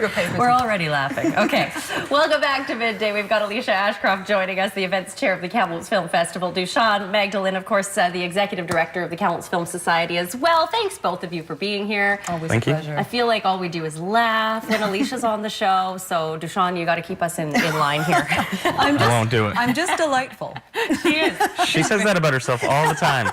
your papers. We're already laughing. Okay. Welcome back to Midday. We've got Alicia Ashcroft joining us, the events chair of the Kamloops Film Festival. Dushan Magdalene, of course, the executive director of the Kamloops Film Society as well. Thanks, both of you, for being here. Always Thank a you. pleasure. I feel like all we do is laugh when Alicia's on the show. So, Dushan, you got to keep us in line here. I won't do it. I'm just delightful. She is. She says that about herself all the time.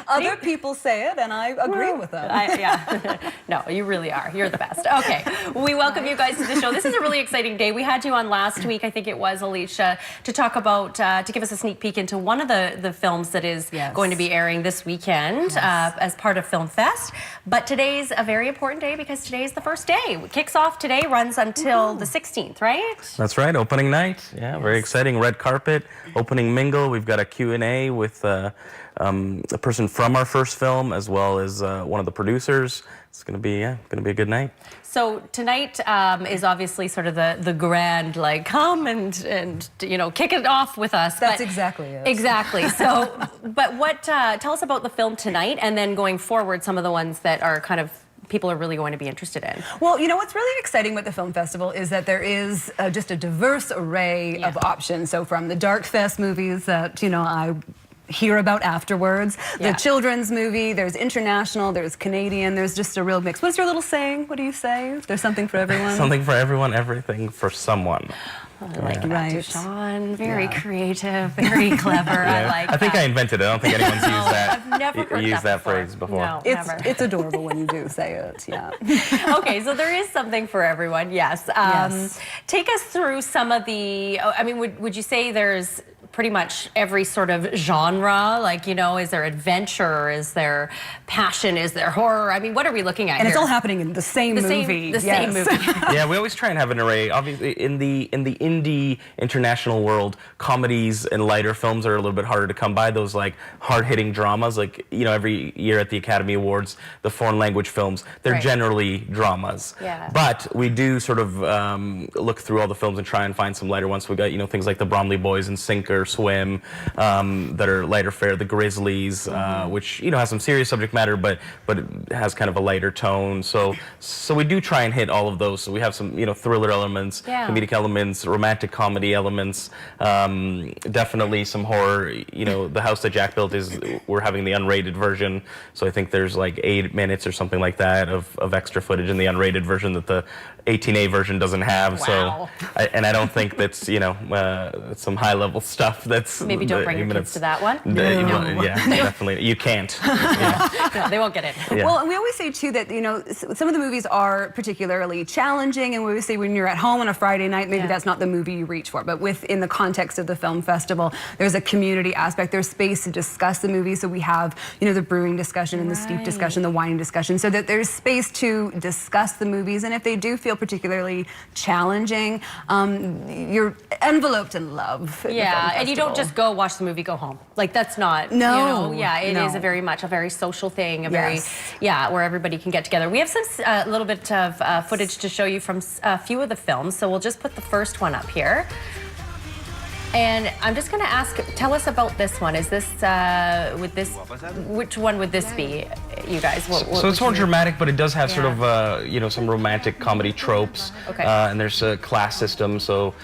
Other people say it, and I agree with them. Yeah. No, you really are. You're the best. Okay. We welcome you guys to the show. This is a really exciting day. We had you on last week, I think it was, Alicia, to talk about, to give us a sneak peek into one of the films that is going to be airing this weekend as part of Film Fest. But today's a very important day because today's the first day. It kicks off today, runs until the 16th, right? That's right, opening night. Yeah, very exciting. Red carpet, opening mingle. We've got a Q&A with a person from our first film, as well as one of the producers. It's gonna be a good night. So tonight is obviously sort of the grand, like, come and you know, kick it off with us. That's exactly it. Exactly. So, but what? Tell us about the film tonight, and then going forward, some of the ones that are kind of people are really going to be interested in. Well, you know, what's really exciting with the film festival is that there is just a diverse array of options. So from the dark fest movies that, you know, I hear about afterwards, the children's movie, there's international, there's Canadian, there's just a real mix. What's your little saying? What do you say? There's something for everyone? Something for everyone, everything for someone. I like that, Right. Dushan. Very creative, very clever. I like I think that. I invented it. I don't think anyone's used that. I've never heard that phrase before. No, It's, never. it's adorable when you do say it, yeah. Okay, so there is something for everyone, yes. Yes. Take us through some of the, I mean, would you say there's pretty much every sort of genre? Like, you know, is there adventure? Is there passion? Is there horror? I mean, what are we looking at And here? it's all happening in the same movie. The same movie. Yeah, we always try and have an array. Obviously, in the indie international world, comedies and lighter films are a little bit harder to come by. Those like hard-hitting dramas, like, you know, every year at the Academy Awards, the foreign language films, they're generally dramas. Yeah. But we do sort of look through all the films and try and find some lighter ones. We got, you know, things like the Bromley Boys and Sinker, Swim, that are lighter fare. The Grizzlies, which, you know, has some serious subject matter, but it has kind of a lighter tone. So we do try and hit all of those. So we have some, you know, thriller elements, comedic elements, romantic comedy elements, definitely some horror. You know, The House That Jack Built we're having the unrated version, so I think there's like 8 minutes or something like that of extra footage in the unrated version that the 18A version doesn't have. Wow. So, I don't think that's, you know, some high level stuff. That's Maybe don't bring your kids to that one. No. Yeah, definitely. You can't. No, they won't get in. Yeah. Well, and we always say, too, that, you know, some of the movies are particularly challenging, and we always say when you're at home on a Friday night, maybe that's not the movie you reach for. But within the context of the film festival, there's a community aspect. There's space to discuss the movie. So we have, you know, the brewing discussion and the steep discussion, the wine discussion, so that there's space to discuss the movies. And if they do feel particularly challenging, you're enveloped in love. Yeah, and you don't just go watch the movie, go home. Like, that's not, No, you know, yeah, it is a very social thing, a very, where everybody can get together. We have some little bit of footage to show you from a few of the films, so we'll just put the first one up here. And I'm just going to ask, tell us about this one. Is this, which one would this be, you guys? So it's more dramatic, but it does have sort of, you know, some romantic comedy tropes. Okay. And there's a class system, so,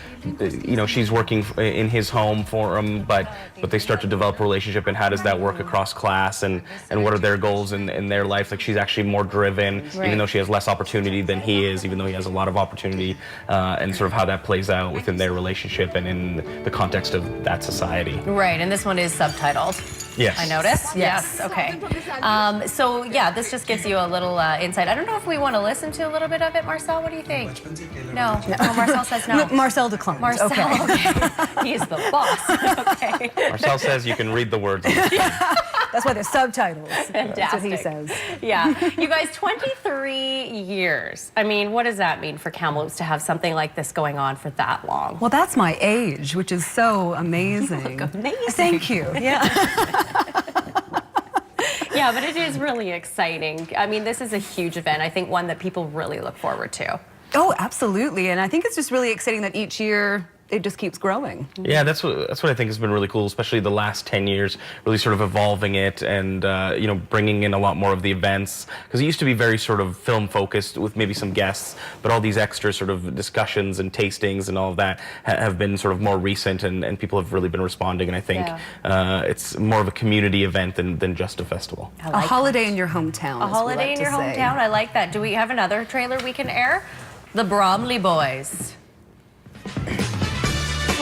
you know, she's working in his home for him, but they start to develop a relationship, and how does that work across class, and what are their goals in their life? Like, she's actually more driven, even though she has less opportunity than he is, even though he has a lot of opportunity, and sort of how that plays out within their relationship and in the context of that society. Right, and this one is subtitled. Yes. I noticed. Yes. Okay. So yeah, this just gives you a little insight. I don't know if we want to listen to a little bit of it, Marcel. What do you think? No. Oh, Marcel says no. Marcel declines. Marcel. Okay. He's the boss. Okay. Marcel says you can read the words on the screen. That's why there's subtitles. Fantastic. That's what he says. Yeah. You guys, 23 years. I mean, what does that mean for Kamloops to have something like this going on for that long? Well, that's my age, which is so amazing. You look amazing. Thank you. Yeah. Yeah, but it is really exciting. I mean, this is a huge event. I think one that people really look forward to. Oh, absolutely. And I think it's just really exciting that each year it just keeps growing. Yeah, that's what I think has been really cool, especially the last 10 years, really sort of evolving it and you know, bringing in a lot more of the events, because it used to be very sort of film focused with maybe some guests, but all these extra sort of discussions and tastings and all of that have been sort of more recent, and people have really been responding, and I think it's more of a community event than just a festival. A holiday in your hometown. A holiday in your hometown. I like that. Do we have another trailer we can air? The Bromley Boys.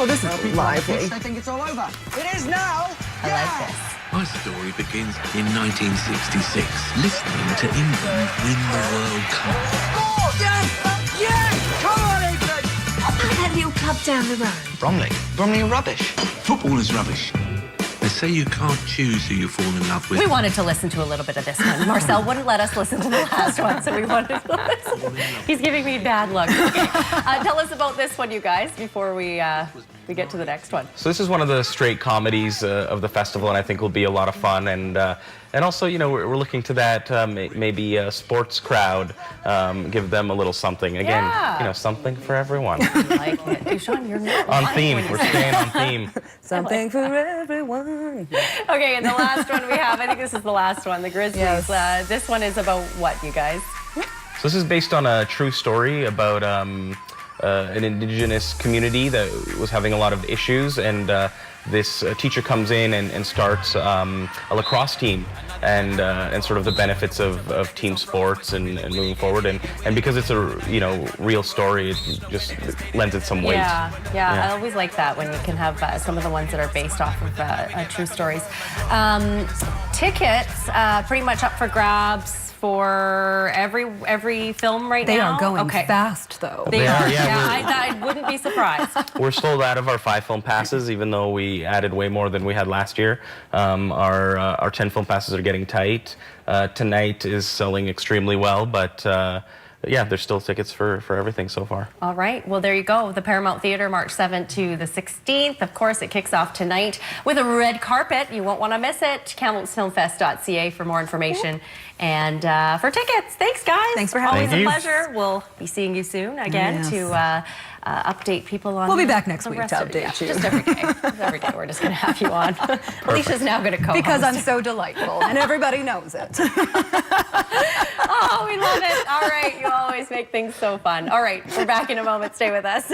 Oh, this is lively. I think it's all over. It is now. I like this. My story begins in 1966, listening to England win the World Cup. Oh, yes! Yes! Come on, England! That little club down the road. Bromley. Bromley are rubbish. Football is rubbish. They say you can't choose who you fall in love with. We wanted to listen to a little bit of this one. Marcel wouldn't let us listen to the last one, so we wanted to listen. He's giving me bad luck. Okay. Tell us about this one, you guys, before we get to the next one. So this is one of the straight comedies of the festival, and I think will be a lot of fun. And also, you know, we're looking to that maybe a sports crowd, give them a little something. Again, you know, something for everyone. I like it. Dushon, you're not On lying theme. when you We're say staying on theme. Something for everyone. Okay, and the last one we have, I think this is the last one, the Grizzlies. Yes. This one is about what, you guys? So this is based on a true story about an indigenous community that was having a lot of issues, and this teacher comes in and starts a lacrosse team, and sort of the benefits of team sports and moving forward, and because it's a, you know, real story, it just lends it some weight. Yeah, I always like that when you can have some of the ones that are based off of true stories. Tickets pretty much up for grabs for every film right now. They are going fast, though. They are. Yeah, I wouldn't be surprised. We're sold out of our 5 film passes, even though we added way more than we had last year. Our 10 film passes are getting tight. Tonight is selling extremely well, but yeah, there's still tickets for everything so far. All right, well, there you go. The Paramount Theatre, March 7th to the 16th. Of course, it kicks off tonight with a red carpet. You won't want to miss it. KamloopsFilmFest.ca for more information and for tickets. Thanks, guys. Thanks for having us. Always a pleasure. We'll be seeing you soon again to update people on. We'll be back next the week rest to of it. update you. Just every day. Every day we're just going to have you on. Alicia's now going to co-host. Because I'm so delightful, and everybody knows it. Oh, we love it. All right, you always make things so fun. All right, we're back in a moment. Stay with us.